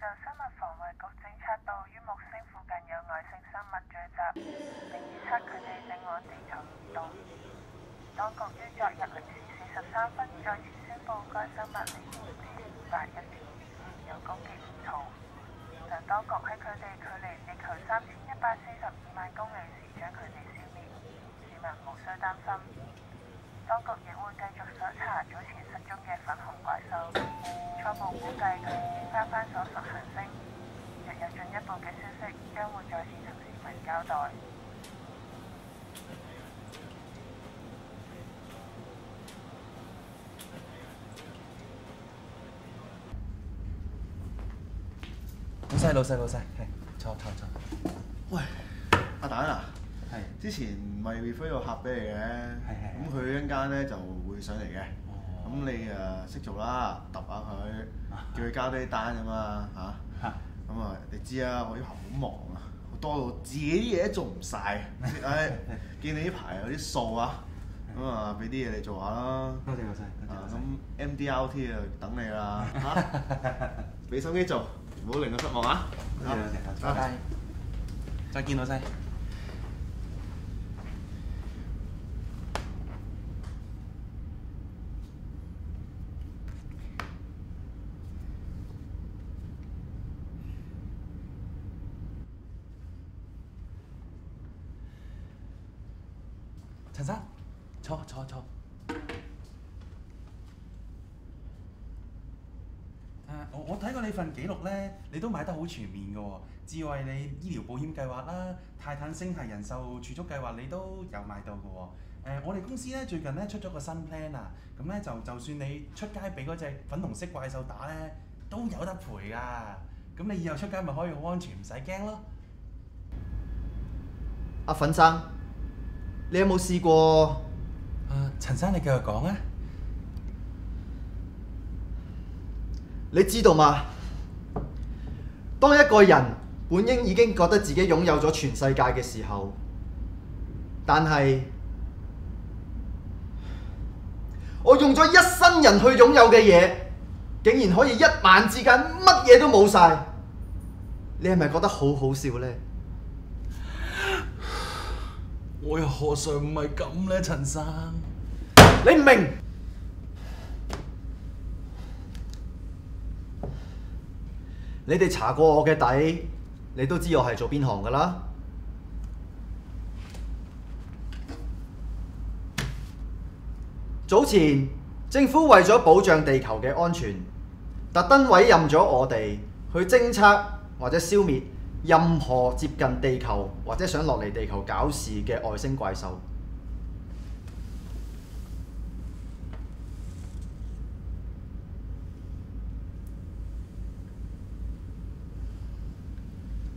就生物防衛局偵測到於木星附近有外星生物聚集，並預測佢哋正往地球移動。當局於昨日0時43分再次宣布該生物離地281天，有攻擊意圖。但當局喺佢哋距離地球3142萬公里時將佢哋消滅，市民無需擔心。當局亦會繼續搜查早前失蹤嘅粉紅怪獸，初步估計佢已經翻返咗屬行星。若有進一步嘅消息，將會再次同市民交代。老細，係坐。喂，阿蛋啊，係之前咪 refer 個客俾你嘅，咁佢一陣間咧就會上嚟嘅。咁你識做啦，揼下佢，叫佢交低單啊嘛嚇。咁啊，你知啊，我呢排好忙啊，好多到自己啲嘢都做唔晒。唉，見你呢排有啲數啊，咁啊俾啲嘢你做下啦。多謝老細。咁 MDRT 啊等你啦嚇，俾心機做。唔好令我失望啊！多謝，拜拜。再見，老細。陳生，坐。我睇過你份記錄咧，你都買得好全面嘅喎。智慧你醫療保險計劃啦，泰坦星系人壽儲蓄計劃你都有買到嘅喎。我哋公司咧最近咧出咗個新 plan 啊，咁咧就算你出街俾嗰隻粉紅色怪獸打咧，都有得賠㗎。咁你以後出街咪可以好安全，唔使驚咯。阿粉生，你有冇試過？陳生你繼續講啊。你知道嗎？當一個人本應已經覺得自己擁有咗全世界嘅時候，但係我用咗一生人去擁有嘅嘢，竟然可以一晚之間乜嘢都冇晒，你係咪覺得好好笑呢？我又何嘗唔係咁呢，陳生？你唔明？你哋查過我嘅底，你都知我係做邊行㗎啦。早前政府為咗保障地球嘅安全，特登委任咗我哋去偵測或者消滅任何接近地球或者想落嚟地球搞事嘅外星怪獸。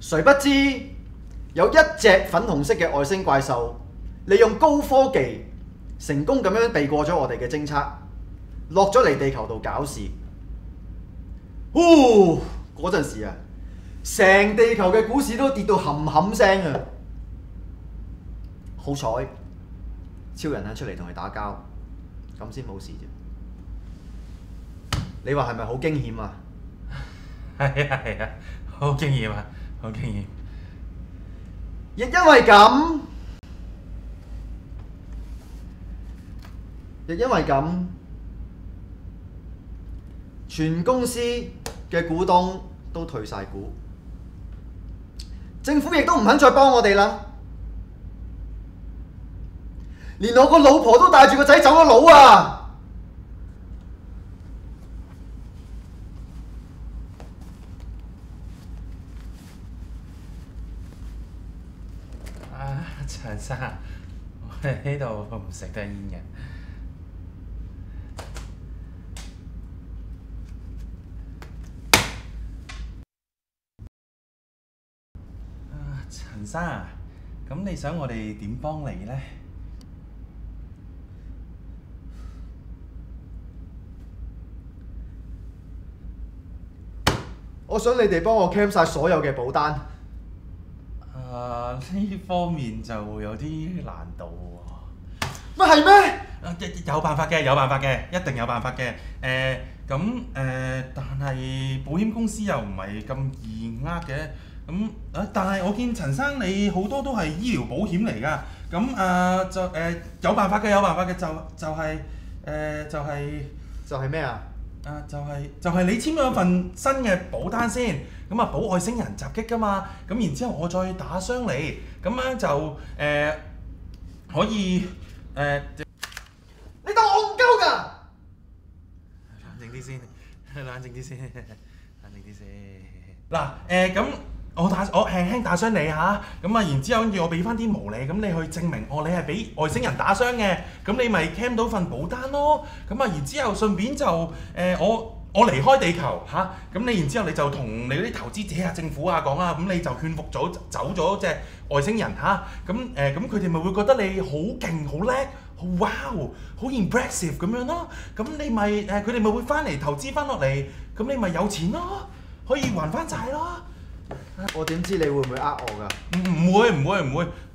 誰不知有一隻粉紅色嘅外星怪獸，利用高科技成功咁樣避過咗我哋嘅偵測，落咗嚟地球度搞事。嗰陣時啊，成地球嘅股市都跌到冚冚聲啊！好彩超人肯出嚟同佢打交，咁先冇事啫。你話係咪好驚險啊？係啊，好驚險啊！好驚險！亦因為咁，全公司嘅股東都退晒股，政府亦都唔肯再幫我哋啦，連我個老婆都帶住個仔走咗佬啊！陳生，我哋呢度唔食得煙嘅。陳生啊，咁你想我哋點幫你呢？我想你哋幫我 claim 晒所有嘅保單。呢方面就有啲難度喎。乜係咩？有辦法嘅，一定有辦法嘅。但係保險公司又唔係咁易呃嘅。但係我見陳生你好多都係醫療保險嚟㗎。有辦法嘅，就係咩啊？就係你簽咗份新嘅保單先，咁啊保外星人襲擊㗎嘛，咁然之後我再打傷你，咁樣就可以你當我戇鳩㗎？冷靜啲先。嗱咁我輕輕打傷你嚇，咁啊然之後跟住我俾翻啲毛你，咁你去證明你係俾外星人打傷嘅，咁你咪 claim 到份保單咯。咁啊然之後順便就我離開地球嚇，咁你然之後你就同你嗰啲投資者啊、政府啊講啊，咁你就勸服咗走咗隻外星人嚇，咁佢哋咪會覺得你好勁、好叻、好 wow、好 impressive 咁樣咯。咁你咪佢哋咪會翻嚟投資翻落嚟，咁你咪有錢咯，可以還翻債咯。我點知你會唔會呃我㗎？唔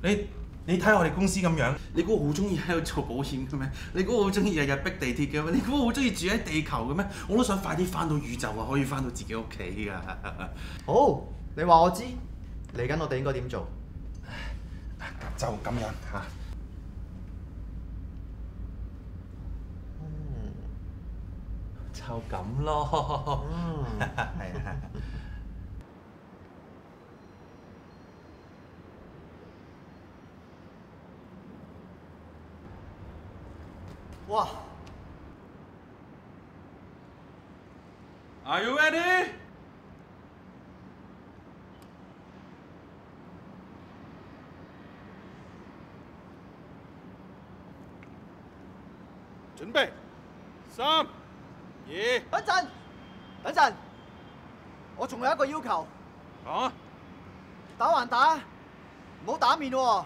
會，你睇我哋公司咁樣，你估我好中意喺度做保險嘅咩？你估我好中意日日逼地鐵嘅咩？你估我好中意住喺地球嘅咩？我都想快啲翻到宇宙啊，可以翻到自己屋企㗎。好，你話我知，嚟緊我哋應該點做？就咁樣嚇。就咁咯。係啊。哇 Are you ready？ 準備，3、2。等陣，我仲有一個要求。講。打還打，唔好打面喎。咁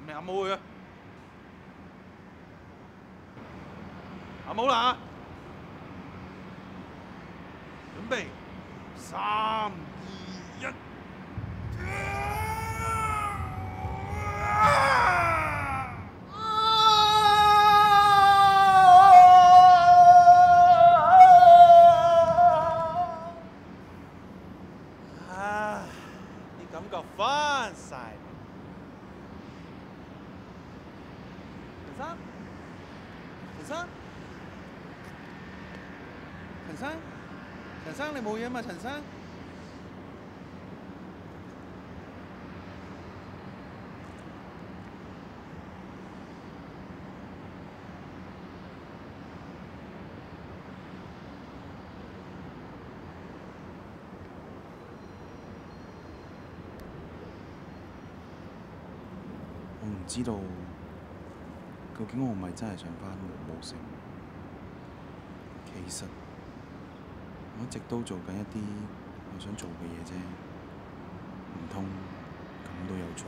你阿冇去啊？阿冇啦嚇！準備，3、2、1。啲感覺翻晒。陳生，你冇嘢嘛？陳生，我唔知道究竟我係咪真係想返黃埔城。其實我一直都做緊一啲我想做嘅嘢啫，唔通咁都有錯？